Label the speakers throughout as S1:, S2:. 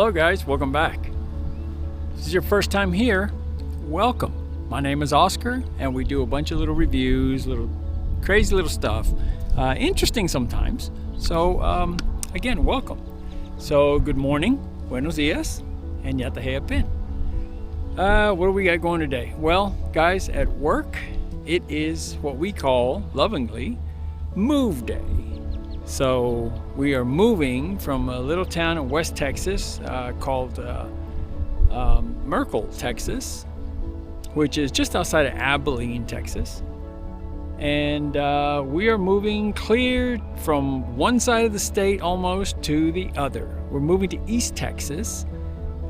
S1: Hello guys, welcome back. If this is your first time here, welcome. My name is Oscar and we do a bunch of little reviews, little crazy little stuff. Interesting sometimes. So again, welcome. So good morning, buenos dias, and yatahea. What do we got going today? Well, guys, at work, it is what we call lovingly Move Day. So we are moving from a little town in West Texas called Merkel, Texas, which is just outside of Abilene, Texas. And we are moving clear from one side of the state almost to the other. We're moving to East Texas,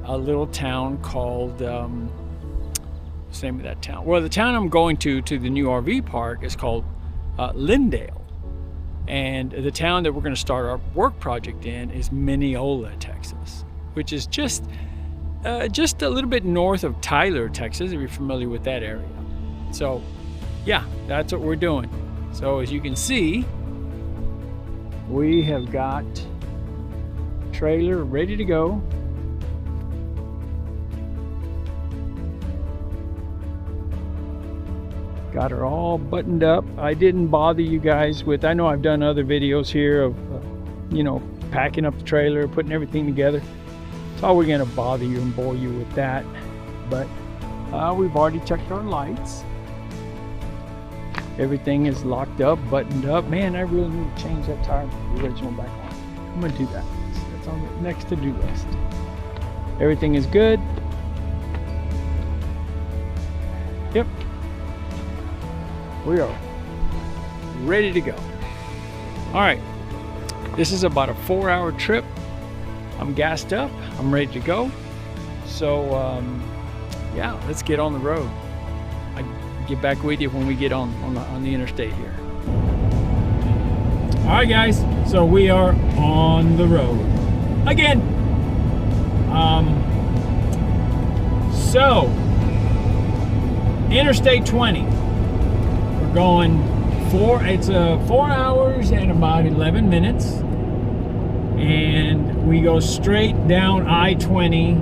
S1: a little town called, what's the name of that town? Well, the town I'm going to the new RV park is called Lindale. And the town that we're going to start our work project in is Mineola, Texas, which is just a little bit north of Tyler, Texas, if you're familiar with that area. So, yeah, that's what we're doing. So, as you can see, we have got a trailer ready to go. Got her all buttoned up. I didn't bother you guys with, I know I've done other videos here of, packing up the trailer, putting everything together. So we're gonna bother you and bore you with that. But we've already checked our lights. Everything is locked up, buttoned up. Man, I really need to change that tire, the original back on. I'm gonna do that. That's on the next to-do list. Everything is good. Yep. We are ready to go. All right, this is about a 4-hour trip. I'm gassed up, I'm ready to go. So yeah, let's get on the road. I'll get back with you when we get on the interstate here. All right guys, so we are on the road again. So Interstate 20. Going it's 4 hours and about 11 minutes, and we go straight down I-20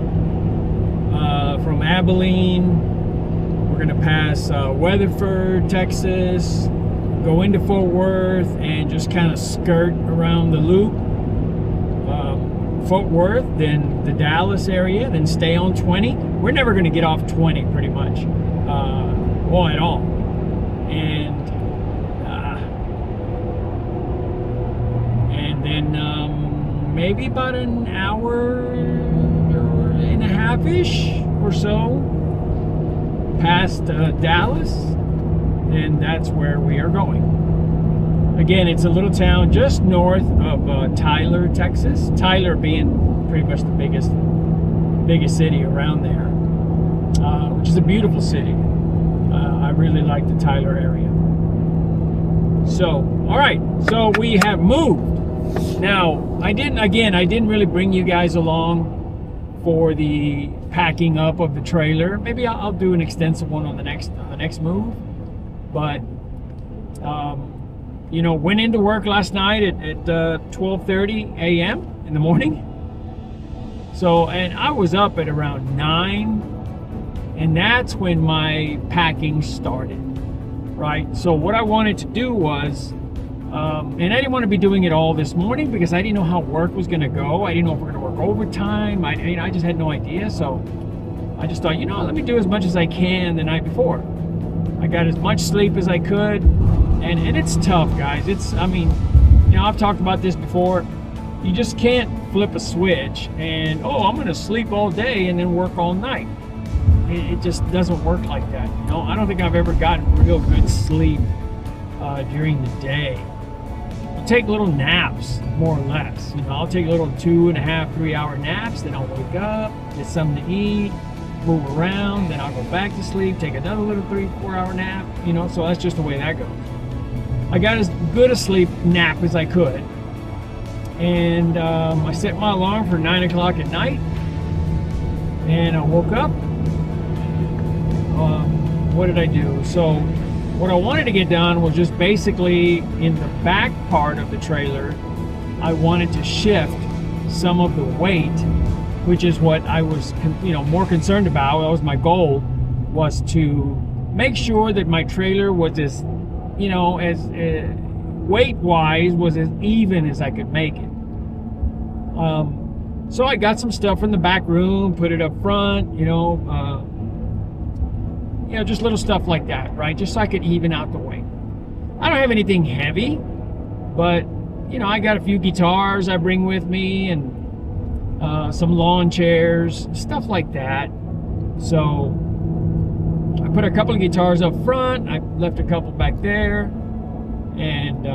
S1: from Abilene. We're gonna pass Weatherford, Texas, go into Fort Worth, and just kind of skirt around the loop. Fort Worth, then the Dallas area, then stay on 20. We're never gonna get off 20 pretty much, well, at all. And then maybe about an hour and a half-ish or so past Dallas, and that's where we are going. Again, it's a little town just north of Tyler, Texas. Tyler being pretty much the biggest city around there, which is a beautiful city. I really like the Tyler area. So, all right, so we have moved. Now, I didn't really bring you guys along for the packing up of the trailer. Maybe I'll do an extensive one on the next move. But, went into work last night at 12:30 a.m. in the morning. So, and I was up at around 9. And that's when my packing started, right? So what I wanted to do was, and I didn't want to be doing it all this morning because I didn't know how work was going to go. I didn't know if we're going to work overtime. I just had no idea. So I just thought, let me do as much as I can the night before. I got as much sleep as I could. And it's tough, guys. I've talked about this before. You just can't flip a switch and, I'm going to sleep all day and then work all night. It just doesn't work like that. I don't think I've ever gotten real good sleep during the day. I'll take little naps, more or less. I'll take little 2.5, 3-hour naps, then I'll wake up, get something to eat, move around, then I'll go back to sleep, take another little 3-4 hour nap, so that's just the way that goes. I got as good a sleep nap as I could. And I set my alarm for 9 o'clock at night, and I woke up. What did I do? So what I wanted to get done was just basically in the back part of the trailer, I wanted to shift some of the weight which is what I was, more concerned about. That was my goal, was to make sure that my trailer was as, as weight-wise was as even as I could make it. So I got some stuff from the back room, put it up front, just little stuff like that, right? Just so I could even out the weight. I don't have anything heavy, but I got a few guitars I bring with me, and some lawn chairs, stuff like that. So I put a couple of guitars up front. I left a couple back there, and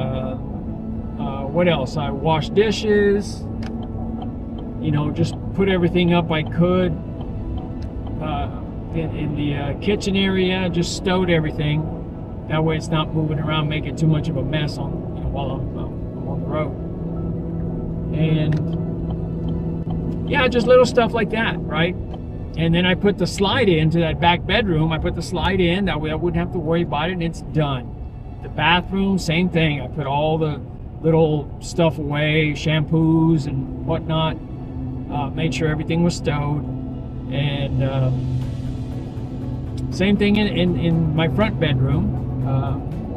S1: what else? I washed dishes. Just put everything up I could in the kitchen area. Just stowed everything. That way it's not moving around, making too much of a mess while I'm on the road. And yeah, just little stuff like that, right? And then I put the slide into that back bedroom. I put the slide in, that way I wouldn't have to worry about it, and it's done. The bathroom, same thing. I put all the little stuff away, shampoos and whatnot. Made sure everything was stowed. And same thing in my front bedroom.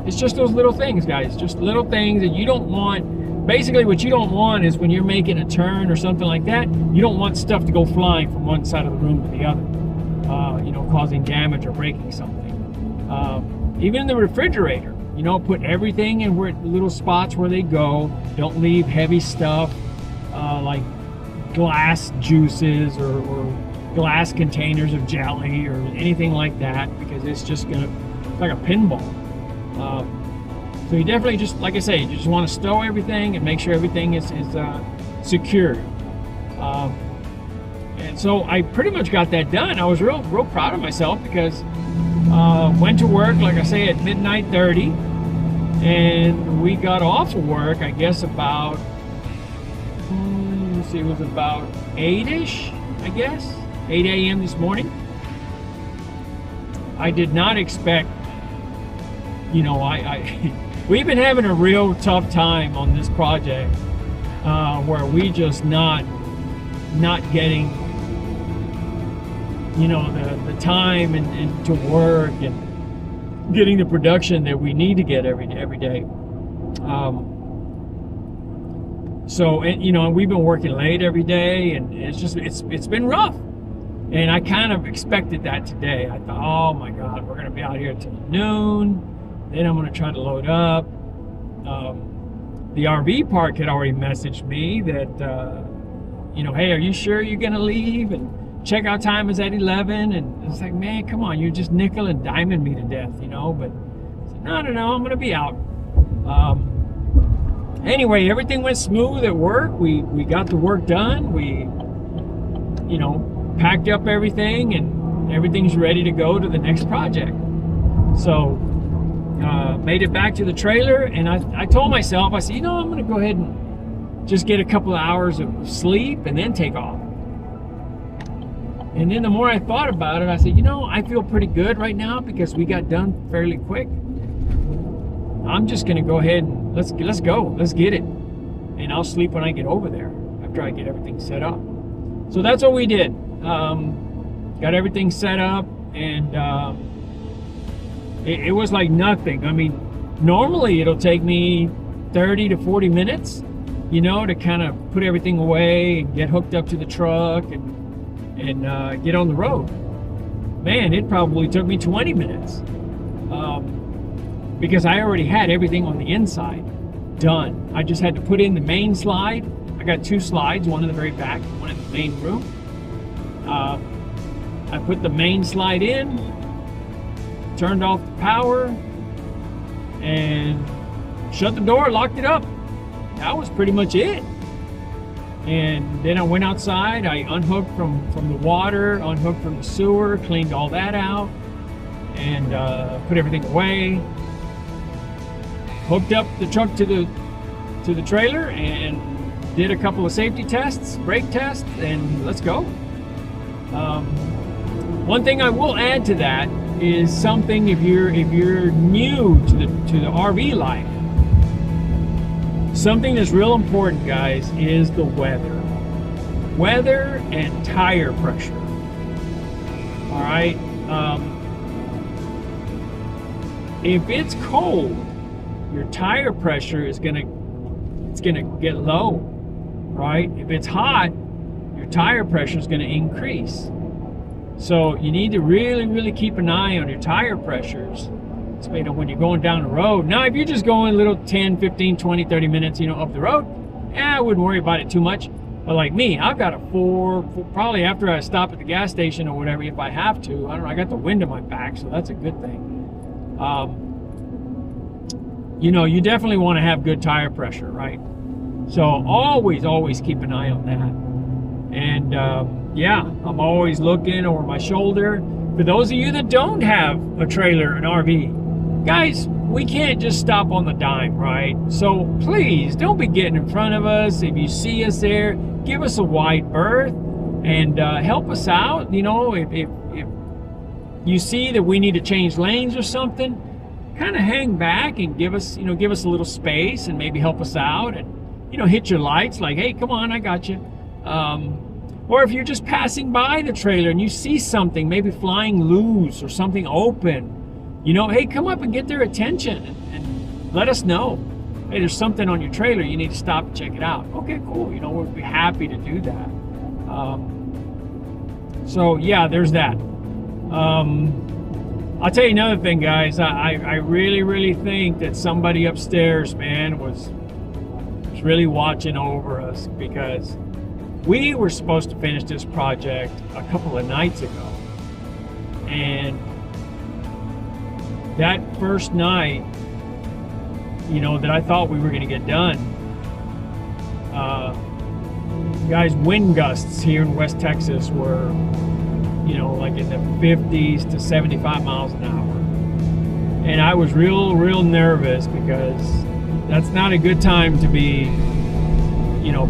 S1: It's just those little things, guys. Just little things that you don't want. Basically, what you don't want is when you're making a turn or something like that, you don't want stuff to go flying from one side of the room to the other, causing damage or breaking something. Even in the refrigerator, put everything in little spots where they go. Don't leave heavy stuff like glass juices or glass containers of jelly or anything like that, because it's just it's like a pinball. So you definitely just, like I say, you just want to stow everything and make sure everything is secure. And so I pretty much got that done. I was real proud of myself, because went to work, like I say, at midnight 30, and we got off of work, I guess, about, it was about 8-ish, I guess, 8 a.m. this morning. I did not expect, we've been having a real tough time on this project, where we just not getting, the time and to work and getting the production that we need to get every day. So, and we've been working late every day, and it's been rough. And I kind of expected that today. I thought, oh my God, we're going to be out here till noon. Then I'm going to try to load up. The RV park had already messaged me that, hey, are you sure you're going to leave? And checkout time is at 11. And it's like, man, come on, you're just nickel and diming me to death, But I said, no, I'm going to be out. Anyway, everything went smooth at work. We got the work done. We, packed up everything, and everything's ready to go to the next project. So, made it back to the trailer, and I told myself, I said, I'm going to go ahead and just get a couple of hours of sleep and then take off. And then the more I thought about it, I said, I feel pretty good right now because we got done fairly quick. I'm just going to go ahead and let's go. Let's get it. And I'll sleep when I get over there after I get everything set up. So that's what we did. Got everything set up, and it was like nothing. I mean, normally it'll take me 30 to 40 minutes, to kind of put everything away and get hooked up to the truck and get on the road. Man, it probably took me 20 minutes because I already had everything on the inside done. I just had to put in the main slide. I got 2 slides, one in the very back, one in the main room. I put the main slide in, turned off the power, and shut the door, locked it up. That was pretty much it. And then I went outside, I unhooked from the water, unhooked from the sewer, cleaned all that out, and put everything away. Hooked up the truck to the trailer and did a couple of safety tests, brake tests, and let's go. One thing I will add to that is something if you're new to the RV life. Something that's real important, guys, is the weather. weather and tire pressure. All right. If it's cold, your tire pressure is gonna get low, right? If it's hot, your tire pressure is gonna increase. So you need to really keep an eye on your tire pressures, especially when you're going down the road. Now, if you're just going a little 10, 15, 20, 30 minutes, up the road, I wouldn't worry about it too much. But like me, I've got a probably after I stop at the gas station or whatever, if I have to, I don't know, I got the wind in my back, so that's a good thing. You definitely want to have good tire pressure, right? So always keep an eye on that. And I'm always looking over my shoulder. For those of you that don't have a trailer, an RV, guys, we can't just stop on the dime, right? So please don't be getting in front of us. If you see us there, give us a wide berth and help us out. If you see that we need to change lanes or something, kind of hang back and give us a little space and maybe help us out and hit your lights like, hey, come on, I got you. Or if you're just passing by the trailer and you see something maybe flying loose or something open, hey, come up and get their attention and let us know. Hey, there's something on your trailer, you need to stop and check it out. Okay, cool. We'd be happy to do that. So yeah, there's that. I'll tell you another thing, guys. I really think that somebody upstairs, man, was really watching over us, because we were supposed to finish this project a couple of nights ago. And that first night, that I thought we were going to get done, guys, wind gusts here in West Texas were, like in the 50s to 75 miles an hour. And I was real nervous, because that's not a good time to be,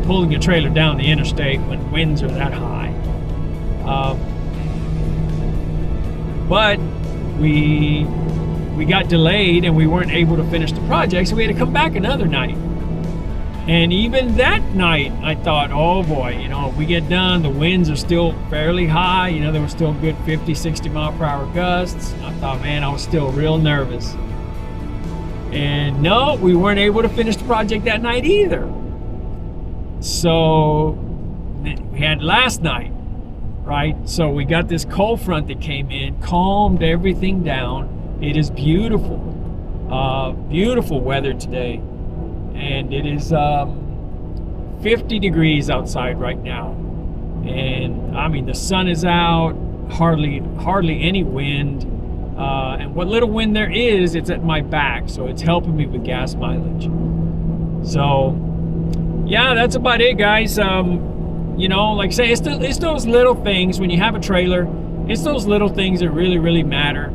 S1: pulling your trailer down the interstate when winds are that high. But we got delayed and we weren't able to finish the project, so we had to come back another night. And even that night, I thought, oh boy, if we get done, the winds are still fairly high. There were still good 50, 60 mile per hour gusts. I thought, man, I was still real nervous. And no, we weren't able to finish the project that night either. So we had last night, right? So we got this cold front that came in, calmed everything down. It is beautiful, beautiful weather today. And it is 50 degrees outside right now. And I mean, the sun is out, hardly any wind. And what little wind there is, it's at my back, so it's helping me with gas mileage. So yeah, that's about it, guys. Like I say, it's those little things when you have a trailer. It's those little things that really matter.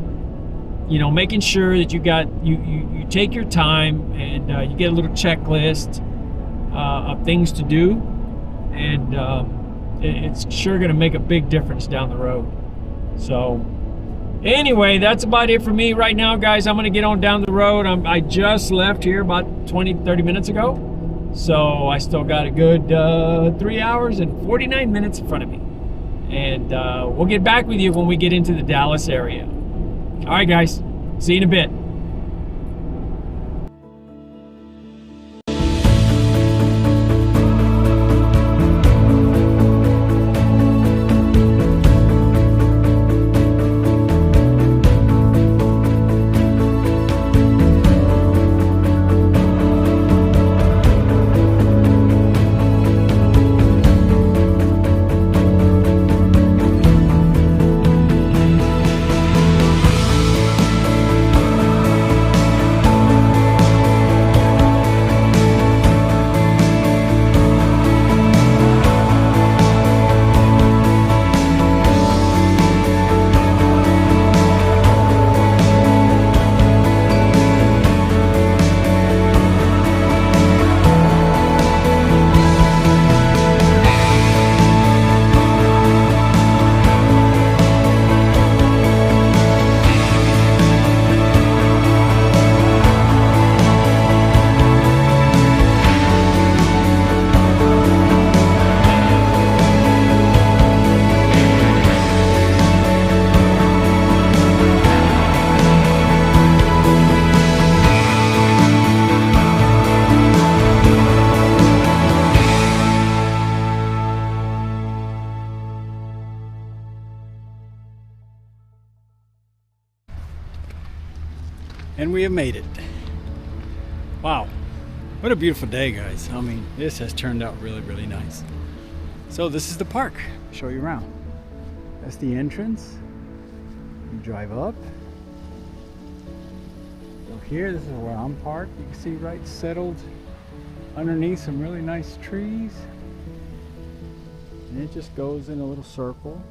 S1: Making sure that you take your time and you get a little checklist of things to do, and it's sure going to make a big difference down the road. So anyway, that's about it for me right now, guys. I'm going to get on down the road. I just left here about 20-30 minutes ago, so I still got a good 3 hours and 49 minutes in front of me, and we'll get back with you when we get into the Dallas area. All right, guys, see you in a bit. And we have made it. Wow, what a beautiful day, guys. I mean, this has turned out really, really nice. So this is the park. I'll show you around. That's the entrance. You drive up. So here, this is where I'm parked. You can see right settled underneath some really nice trees. And it just goes in a little circle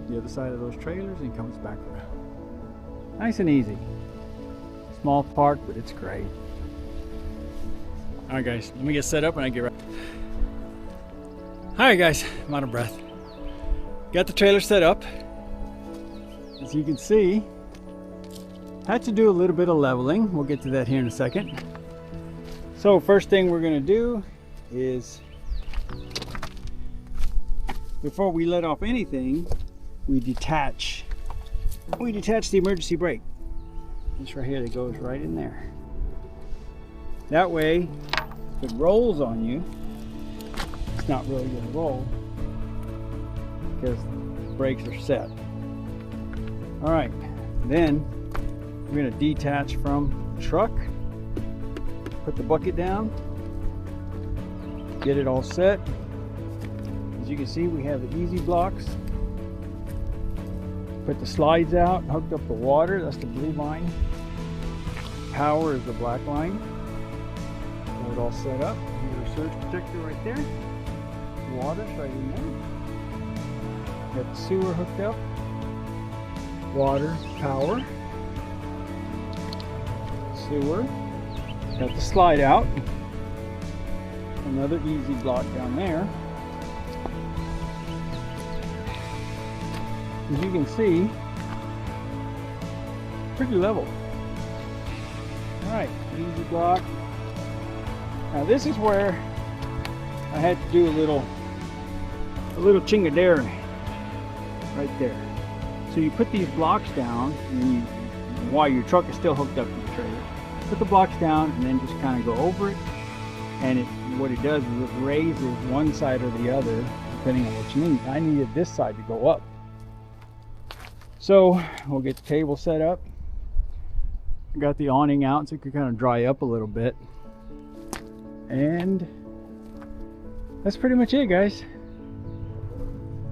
S1: the other side of those trailers and comes back around. Nice and easy. Small park, but it's great. All right, guys, let me get set up and I get right. All right, guys, I'm out of breath. Got the trailer set up. As you can see, had to do a little bit of leveling. We'll get to that here in a second. So first thing we're gonna do is, before we let off anything, we detach the emergency brake. This right here that goes right in there. That way, if it rolls on you, it's not really going to roll because the brakes are set. All right, then we're going to detach from the truck, put the bucket down, get it all set. As you can see, we have the easy blocks. Put the slides out, hooked up the water, that's the blue line. Power is the black line. Got it all set up. Here's our surge protector right there. Water's right in there. Got the sewer hooked up. Water, power. Sewer. Got the slide out. Another easy block down there. As you can see, pretty level. All right, easy block. Now this is where I had to do a little chingadera right there. So you put these blocks down, and while your truck is still hooked up to the trailer, put the blocks down and then just kind of go over it. And what it does is it raises one side or the other, depending on what you need. I needed this side to go up. So we'll get the table set up. I got the awning out so it could kind of dry up a little bit. And that's pretty much it, guys.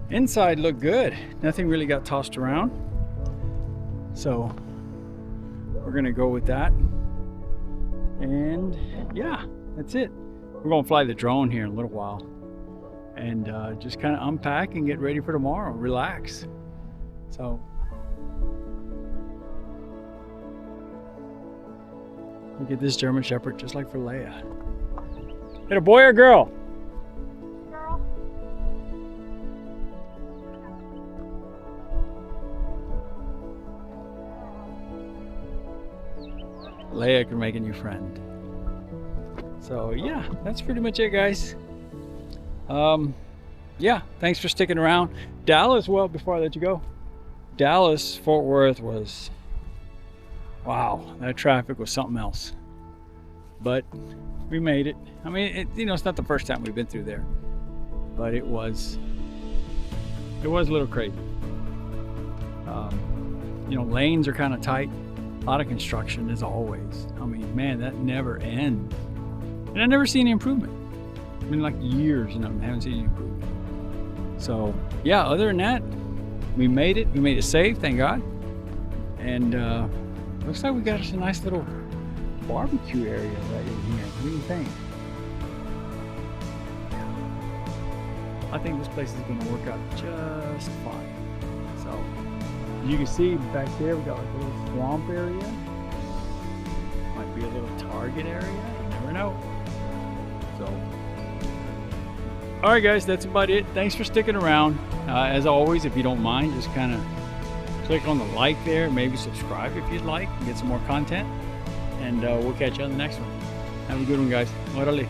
S1: Inside looked good. Nothing really got tossed around. So we're gonna go with that. And yeah, that's it. We're gonna fly the drone here in a little while. And just kind of unpack and get ready for tomorrow, relax. So look at this German Shepherd, just like for Leia. Is it a boy or girl?
S2: Girl.
S1: Leia can make a new friend. So yeah, that's pretty much it, guys. Yeah, thanks for sticking around. Dallas, well, before I let you go, Dallas, Fort Worth was, wow, that traffic was something else. But we made it. I mean, it's not the first time we've been through there, but it was a little crazy. Lanes are kind of tight. A lot of construction as always. I mean, man, that never ends. And I never see any improvement. It's been like years and I haven't seen any improvement. So yeah, other than that, we made it. We made it safe, thank God. And looks like we got us a nice little barbecue area right in here. What do you think? I think this place is going to work out just fine. So you can see back there we got like a little swamp area. Might be a little Target area. You never know. So all right, guys, that's about it. Thanks for sticking around. As always, if you don't mind, just kind of click on the like there, maybe subscribe if you'd like and get some more content. And we'll catch you on the next one. Have a good one, guys. Órale.